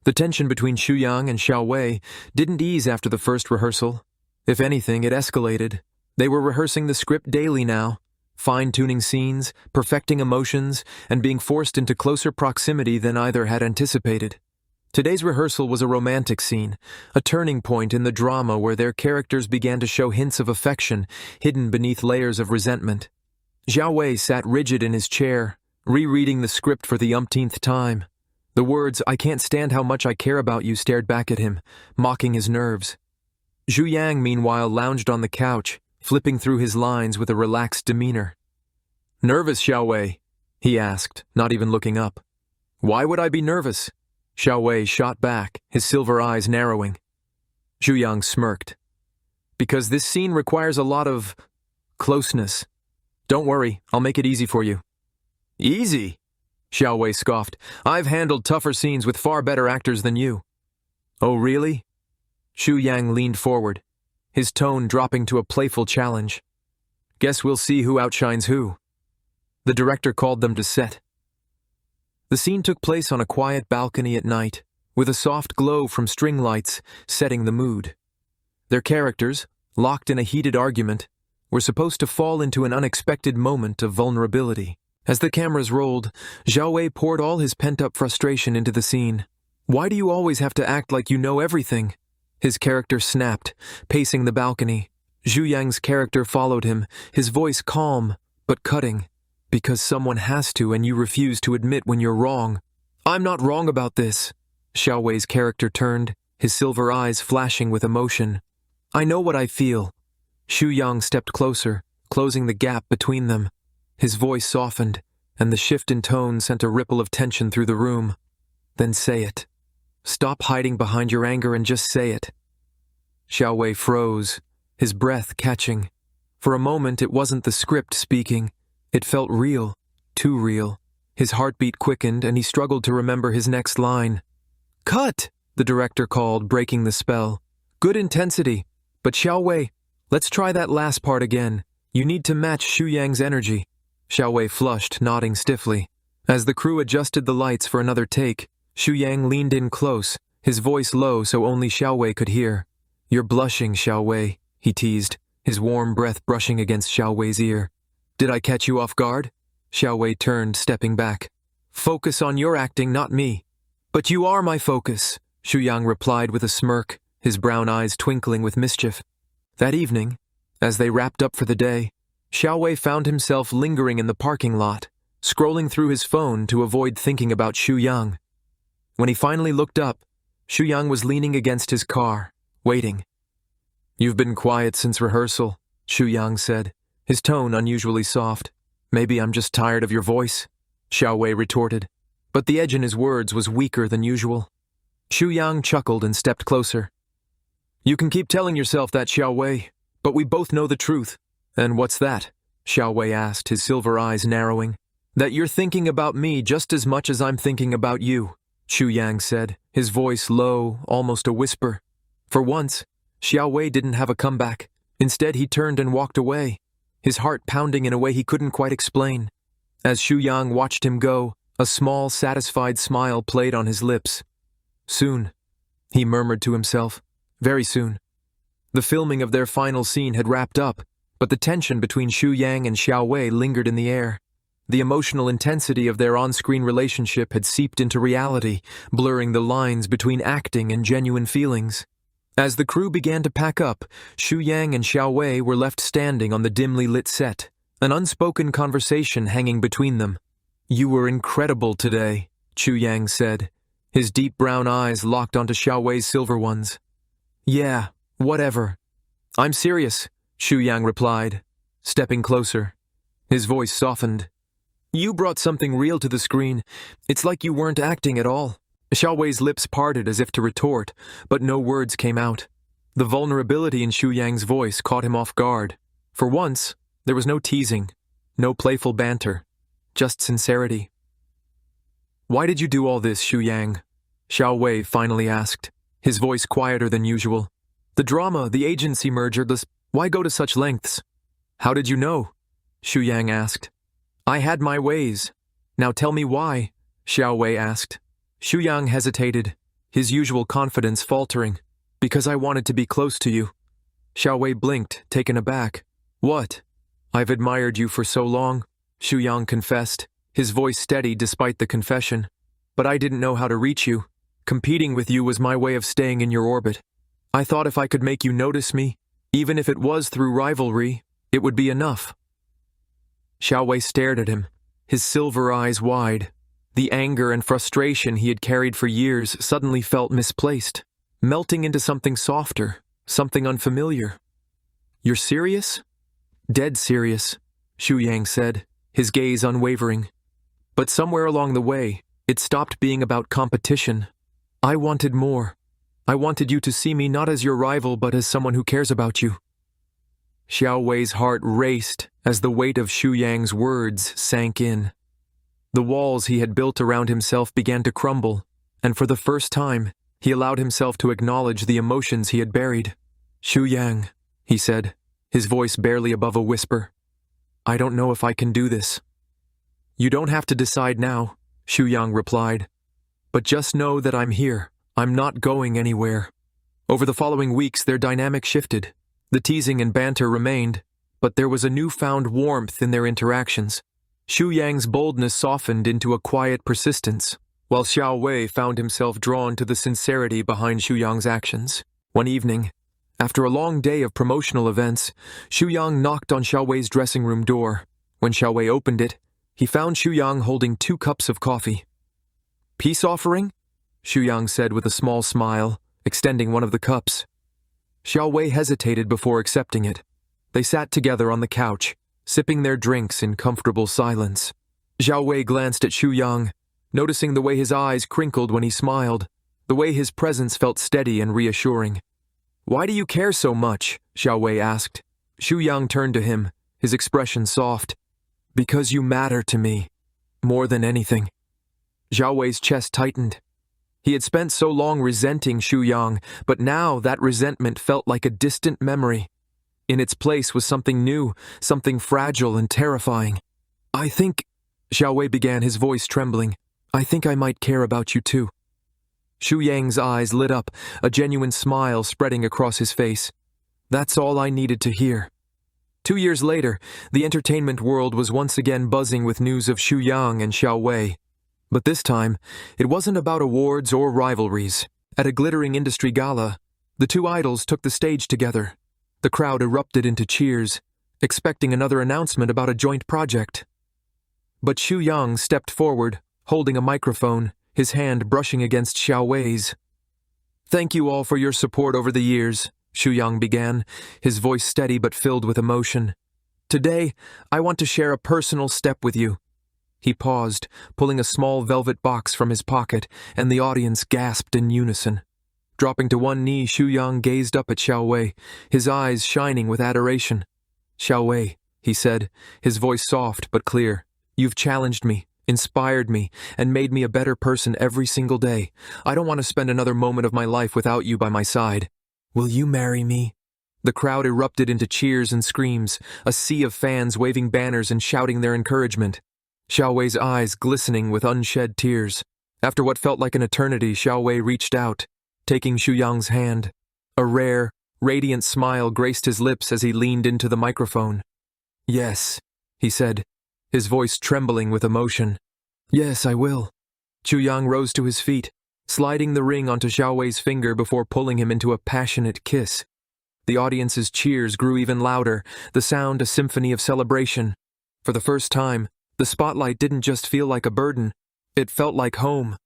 The tension between Xu Yang and Xiao Wei didn't ease after the first rehearsal. If anything, it escalated. They were rehearsing the script daily now, fine-tuning scenes, perfecting emotions, and being forced into closer proximity than either had anticipated. Today's rehearsal was a romantic scene, a turning point in the drama where their characters began to show hints of affection hidden beneath layers of resentment. Xiao Wei sat rigid in his chair, rereading the script for the umpteenth time. The words, "I can't stand how much I care about you," stared back at him, mocking his nerves. Zhu Yang, meanwhile, lounged on the couch, flipping through his lines with a relaxed demeanor. "Nervous, Xiao Wei?" he asked, not even looking up. "Why would I be nervous?" Xiao Wei shot back, his silver eyes narrowing. Zhu Yang smirked. "Because this scene requires a lot of closeness. Don't worry, I'll make it easy for you." "Easy?" Xiao Wei scoffed. "I've handled tougher scenes with far better actors than you." "Oh, really?" Xu Yang leaned forward, his tone dropping to a playful challenge. "Guess we'll see who outshines who." The director called them to set. The scene took place on a quiet balcony at night, with a soft glow from string lights setting the mood. Their characters, locked in a heated argument, were supposed to fall into an unexpected moment of vulnerability. As the cameras rolled, Xiao Wei poured all his pent-up frustration into the scene. "Why do you always have to act like you know everything?" His character snapped, pacing the balcony. Zhu Yang's character followed him, his voice calm, but cutting. "Because someone has to and you refuse to admit when you're wrong." "I'm not wrong about this." Xiao Wei's character turned, his silver eyes flashing with emotion. "I know what I feel." Xu Yang stepped closer, closing the gap between them. His voice softened, and the shift in tone sent a ripple of tension through the room. "Then say it. Stop hiding behind your anger and just say it." Xiao Wei froze, his breath catching. For a moment it wasn't the script speaking. It felt real, too real. His heartbeat quickened and he struggled to remember his next line. "Cut!" the director called, breaking the spell. "Good intensity. But Xiao Wei, let's try that last part again. You need to match Xu Yang's energy." Xiao Wei flushed, nodding stiffly. As the crew adjusted the lights for another take, Xu Yang leaned in close, his voice low so only Xiao Wei could hear. "You're blushing, Xiao Wei," he teased, his warm breath brushing against Xiao Wei's ear. "Did I catch you off guard?" Xiao Wei turned, stepping back. "Focus on your acting, not me." "But you are my focus," Xu Yang replied with a smirk, his brown eyes twinkling with mischief. That evening, as they wrapped up for the day, Xiao Wei found himself lingering in the parking lot, scrolling through his phone to avoid thinking about Xu Yang. When he finally looked up, Xu Yang was leaning against his car, waiting. "You've been quiet since rehearsal," Xu Yang said, his tone unusually soft. "Maybe I'm just tired of your voice," Xiao Wei retorted, but the edge in his words was weaker than usual. Xu Yang chuckled and stepped closer. "You can keep telling yourself that, Xiao Wei, but we both know the truth." "And what's that?" Xiao Wei asked, his silver eyes narrowing. "That you're thinking about me just as much as I'm thinking about you," Xu Yang said, his voice low, almost a whisper. For once, Xiao Wei didn't have a comeback. Instead, he turned and walked away, his heart pounding in a way he couldn't quite explain. As Xu Yang watched him go, a small, satisfied smile played on his lips. "Soon," he murmured to himself. "Very soon." The filming of their final scene had wrapped up, but the tension between Xu Yang and Xiao Wei lingered in the air. The emotional intensity of their on-screen relationship had seeped into reality, blurring the lines between acting and genuine feelings. As the crew began to pack up, Xu Yang and Xiao Wei were left standing on the dimly lit set, an unspoken conversation hanging between them. "You were incredible today," Xu Yang said, his deep brown eyes locked onto Xiao Wei's silver ones. "Yeah, whatever." "I'm serious," Xu Yang replied, stepping closer. His voice softened. "You brought something real to the screen. It's like you weren't acting at all." Xiao Wei's lips parted as if to retort, but no words came out. The vulnerability in Xu Yang's voice caught him off guard. For once, there was no teasing, no playful banter, just sincerity. "Why did you do all this, Xu Yang?" Xiao Wei finally asked, his voice quieter than usual. "The drama, the agency merger, why go to such lengths?" "How did you know?" Xu Yang asked. "I had my ways. Now tell me why," Xiao Wei asked. Xu Yang hesitated, his usual confidence faltering. Because I wanted to be close to you. Xiao Wei blinked, taken aback. What? I've admired you for so long, Xu Yang confessed, his voice steady despite the confession. But I didn't know how to reach you. Competing with you was my way of staying in your orbit. I thought if I could make you notice me, even if it was through rivalry, it would be enough. Xiao Wei stared at him, his silver eyes wide. The anger and frustration he had carried for years suddenly felt misplaced, melting into something softer, something unfamiliar. You're serious? Dead serious, Xu Yang said, his gaze unwavering. But somewhere along the way, it stopped being about competition. I wanted more. I wanted you to see me not as your rival but as someone who cares about you. Xiao Wei's heart raced as the weight of Xu Yang's words sank in. The walls he had built around himself began to crumble, and for the first time, he allowed himself to acknowledge the emotions he had buried. Xu Yang, he said, his voice barely above a whisper. I don't know if I can do this. You don't have to decide now, Xu Yang replied. But just know that I'm here. I'm not going anywhere. Over the following weeks, their dynamic shifted. The teasing and banter remained, but there was a newfound warmth in their interactions. Xu Yang's boldness softened into a quiet persistence, while Xiao Wei found himself drawn to the sincerity behind Xu Yang's actions. One evening, after a long day of promotional events, Xu Yang knocked on Xiao Wei's dressing room door. When Xiao Wei opened it, he found Xu Yang holding 2 cups of coffee. Peace offering? Xu Yang said with a small smile, extending one of the cups. Xiao Wei hesitated before accepting it. They sat together on the couch, sipping their drinks in comfortable silence. Xiao Wei glanced at Xu Yang, noticing the way his eyes crinkled when he smiled, the way his presence felt steady and reassuring. Why do you care so much? Xiao Wei asked. Xu Yang turned to him, his expression soft. Because you matter to me, more than anything. Xiao Wei's chest tightened. He had spent so long resenting Xu Yang, but now that resentment felt like a distant memory. In its place was something new, something fragile and terrifying. I think, Xiao Wei began, his voice trembling, I think I might care about you too. Xu Yang's eyes lit up, a genuine smile spreading across his face. That's all I needed to hear. 2 years later, the entertainment world was once again buzzing with news of Xu Yang and Xiao Wei. But this time, it wasn't about awards or rivalries. At a glittering industry gala, the 2 idols took the stage together. The crowd erupted into cheers, expecting another announcement about a joint project. But Xu Yang stepped forward, holding a microphone, his hand brushing against Xiao Wei's. Thank you all for your support over the years, Xu Yang began, his voice steady but filled with emotion. Today, I want to share a personal step with you. He paused, pulling a small velvet box from his pocket, and the audience gasped in unison. Dropping to one knee, Xu Yang gazed up at Xiao Wei, his eyes shining with adoration. Xiao Wei, he said, his voice soft but clear, you've challenged me, inspired me, and made me a better person every single day. I don't want to spend another moment of my life without you by my side. Will you marry me? The crowd erupted into cheers and screams, a sea of fans waving banners and shouting their encouragement. Xiao Wei's eyes glistening with unshed tears. After what felt like an eternity, Xiao Wei reached out, taking Xu Yang's hand. A rare, radiant smile graced his lips as he leaned into the microphone. Yes, he said, his voice trembling with emotion. Yes, I will. Xu Yang rose to his feet, sliding the ring onto Xiao Wei's finger before pulling him into a passionate kiss. The audience's cheers grew even louder, the sound a symphony of celebration. For the first time, the spotlight didn't just feel like a burden, it felt like home.